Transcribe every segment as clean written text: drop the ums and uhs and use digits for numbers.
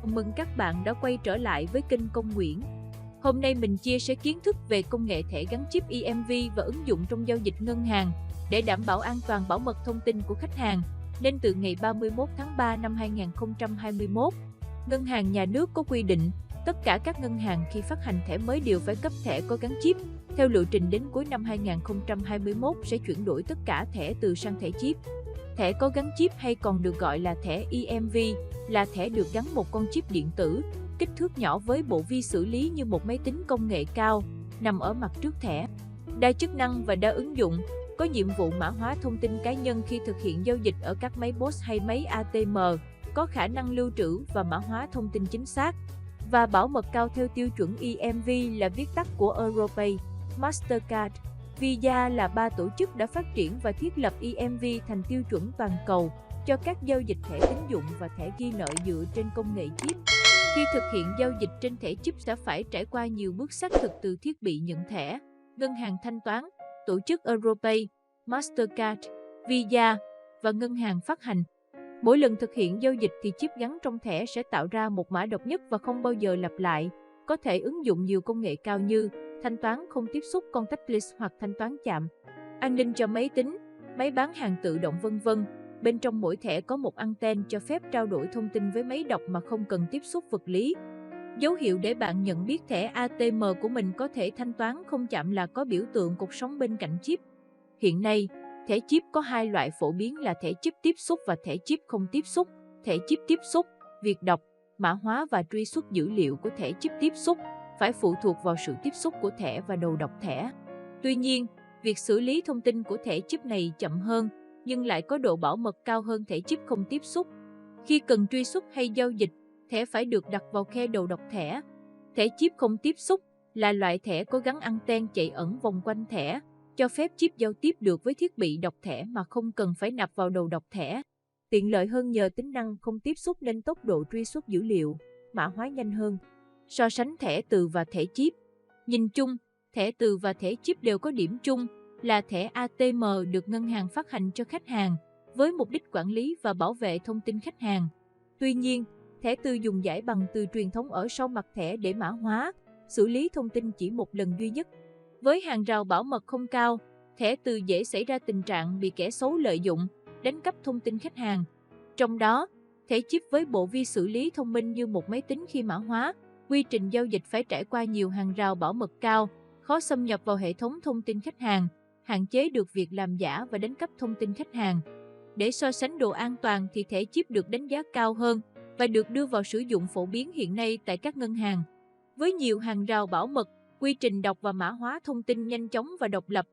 Mừng các bạn đã quay trở lại với kênh Công Nguyễn. Hôm nay mình chia sẻ kiến thức về công nghệ thẻ gắn chip EMV và ứng dụng trong giao dịch ngân hàng để đảm bảo an toàn bảo mật thông tin của khách hàng. Nên từ ngày 31 tháng 3 năm 2021, Ngân hàng Nhà nước có quy định tất cả các ngân hàng khi phát hành thẻ mới đều phải cấp thẻ có gắn chip. Theo lộ trình đến cuối năm 2021 sẽ chuyển đổi tất cả thẻ từ sang thẻ chip. Thẻ có gắn chip hay còn được gọi là thẻ EMV là thẻ được gắn một con chip điện tử, kích thước nhỏ với bộ vi xử lý như một máy tính công nghệ cao, nằm ở mặt trước thẻ. Đa chức năng và đa ứng dụng, có nhiệm vụ mã hóa thông tin cá nhân khi thực hiện giao dịch ở các máy POS hay máy ATM, có khả năng lưu trữ và mã hóa thông tin chính xác và bảo mật cao theo tiêu chuẩn EMV là viết tắt của Europay, Mastercard, Visa là ba tổ chức đã phát triển và thiết lập EMV thành tiêu chuẩn toàn cầu cho các giao dịch thẻ tín dụng và thẻ ghi nợ dựa trên công nghệ chip. Khi thực hiện giao dịch trên thẻ chip sẽ phải trải qua nhiều bước xác thực từ thiết bị nhận thẻ, ngân hàng thanh toán, tổ chức Europay, Mastercard, Visa và ngân hàng phát hành. Mỗi lần thực hiện giao dịch thì chip gắn trong thẻ sẽ tạo ra một mã độc nhất và không bao giờ lặp lại, có thể ứng dụng nhiều công nghệ cao như thanh toán không tiếp xúc contactless hoặc thanh toán chạm, an ninh cho máy tính, máy bán hàng tự động v.v. Bên trong mỗi thẻ có một anten cho phép trao đổi thông tin với máy đọc mà không cần tiếp xúc vật lý. Dấu hiệu để bạn nhận biết thẻ ATM của mình có thể thanh toán không chạm là có biểu tượng cột sống bên cạnh chip. Hiện nay, thẻ chip có hai loại phổ biến là thẻ chip tiếp xúc và thẻ chip không tiếp xúc. Thẻ chip tiếp xúc, việc đọc, mã hóa và truy xuất dữ liệu của thẻ chip tiếp xúc phải phụ thuộc vào sự tiếp xúc của thẻ và đầu đọc thẻ. Tuy nhiên, việc xử lý thông tin của thẻ chip này chậm hơn, nhưng lại có độ bảo mật cao hơn thẻ chip không tiếp xúc. Khi cần truy xuất hay giao dịch, thẻ phải được đặt vào khe đầu đọc thẻ. Thẻ chip không tiếp xúc là loại thẻ có gắn anten chạy ẩn vòng quanh thẻ, cho phép chip giao tiếp được với thiết bị đọc thẻ mà không cần phải nạp vào đầu đọc thẻ. Tiện lợi hơn nhờ tính năng không tiếp xúc nên tốc độ truy xuất dữ liệu, mã hóa nhanh hơn. So sánh thẻ từ và thẻ chip. Nhìn chung, thẻ từ và thẻ chip đều có điểm chung là thẻ ATM được ngân hàng phát hành cho khách hàng với mục đích quản lý và bảo vệ thông tin khách hàng. Tuy nhiên, thẻ từ dùng giải bằng từ truyền thống ở sau mặt thẻ để mã hóa, xử lý thông tin chỉ một lần duy nhất. Với hàng rào bảo mật không cao, thẻ từ dễ xảy ra tình trạng bị kẻ xấu lợi dụng, đánh cắp thông tin khách hàng. Trong đó, thẻ chip với bộ vi xử lý thông minh như một máy tính khi mã hóa, quy trình giao dịch phải trải qua nhiều hàng rào bảo mật cao, khó xâm nhập vào hệ thống thông tin khách hàng, hạn chế được việc làm giả và đánh cắp thông tin khách hàng. Để so sánh độ an toàn thì thẻ chip được đánh giá cao hơn và được đưa vào sử dụng phổ biến hiện nay tại các ngân hàng. Với nhiều hàng rào bảo mật, quy trình đọc và mã hóa thông tin nhanh chóng và độc lập,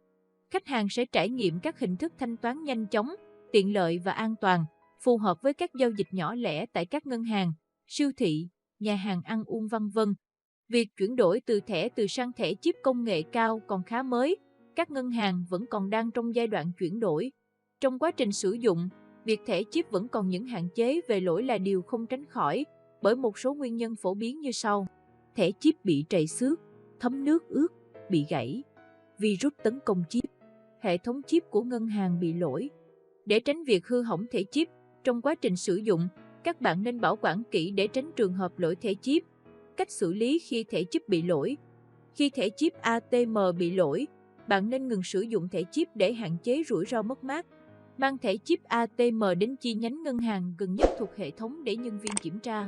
khách hàng sẽ trải nghiệm các hình thức thanh toán nhanh chóng, tiện lợi và an toàn, phù hợp với các giao dịch nhỏ lẻ tại các ngân hàng, siêu thị, nhà hàng ăn uống v.v. Việc chuyển đổi từ thẻ từ sang thẻ chip công nghệ cao còn khá mới, các ngân hàng vẫn còn đang trong giai đoạn chuyển đổi. Trong quá trình sử dụng, việc thẻ chip vẫn còn những hạn chế về lỗi là điều không tránh khỏi, bởi một số nguyên nhân phổ biến như sau. Thẻ chip bị trầy xước, thấm nước ướt, bị gãy, virus tấn công chip, hệ thống chip của ngân hàng bị lỗi. Để tránh việc hư hỏng thẻ chip, trong quá trình sử dụng, các bạn nên bảo quản kỹ để tránh trường hợp lỗi thẻ chip. Cách xử lý khi thẻ chip bị lỗi. Khi thẻ chip ATM bị lỗi, bạn nên ngừng sử dụng thẻ chip để hạn chế rủi ro mất mát. Mang thẻ chip ATM đến chi nhánh ngân hàng gần nhất thuộc hệ thống để nhân viên kiểm tra.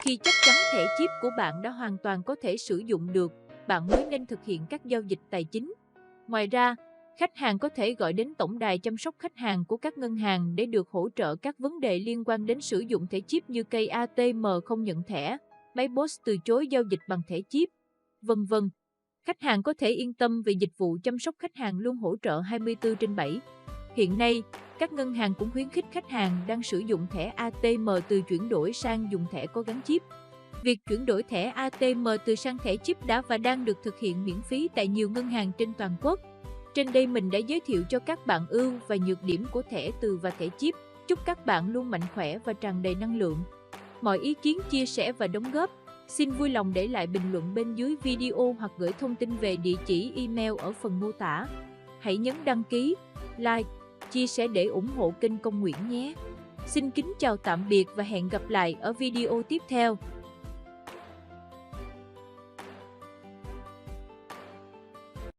Khi chắc chắn thẻ chip của bạn đã hoàn toàn có thể sử dụng được, bạn mới nên thực hiện các giao dịch tài chính. Ngoài ra, khách hàng có thể gọi đến tổng đài chăm sóc khách hàng của các ngân hàng để được hỗ trợ các vấn đề liên quan đến sử dụng thẻ chip như cây ATM không nhận thẻ, máy POS từ chối giao dịch bằng thẻ chip, v.v. Khách hàng có thể yên tâm về dịch vụ chăm sóc khách hàng luôn hỗ trợ 24/7. Hiện nay, các ngân hàng cũng khuyến khích khách hàng đang sử dụng thẻ ATM từ chuyển đổi sang dùng thẻ có gắn chip. Việc chuyển đổi thẻ ATM từ sang thẻ chip đã và đang được thực hiện miễn phí tại nhiều ngân hàng trên toàn quốc. Trên đây mình đã giới thiệu cho các bạn ưu và nhược điểm của thẻ từ và thẻ chip. Chúc các bạn luôn mạnh khỏe và tràn đầy năng lượng. Mọi ý kiến, chia sẻ và đóng góp, xin vui lòng để lại bình luận bên dưới video hoặc gửi thông tin về địa chỉ email ở phần mô tả. Hãy nhấn đăng ký, like, chia sẻ để ủng hộ kênh Công Nguyễn nhé. Xin kính chào tạm biệt và hẹn gặp lại ở video tiếp theo.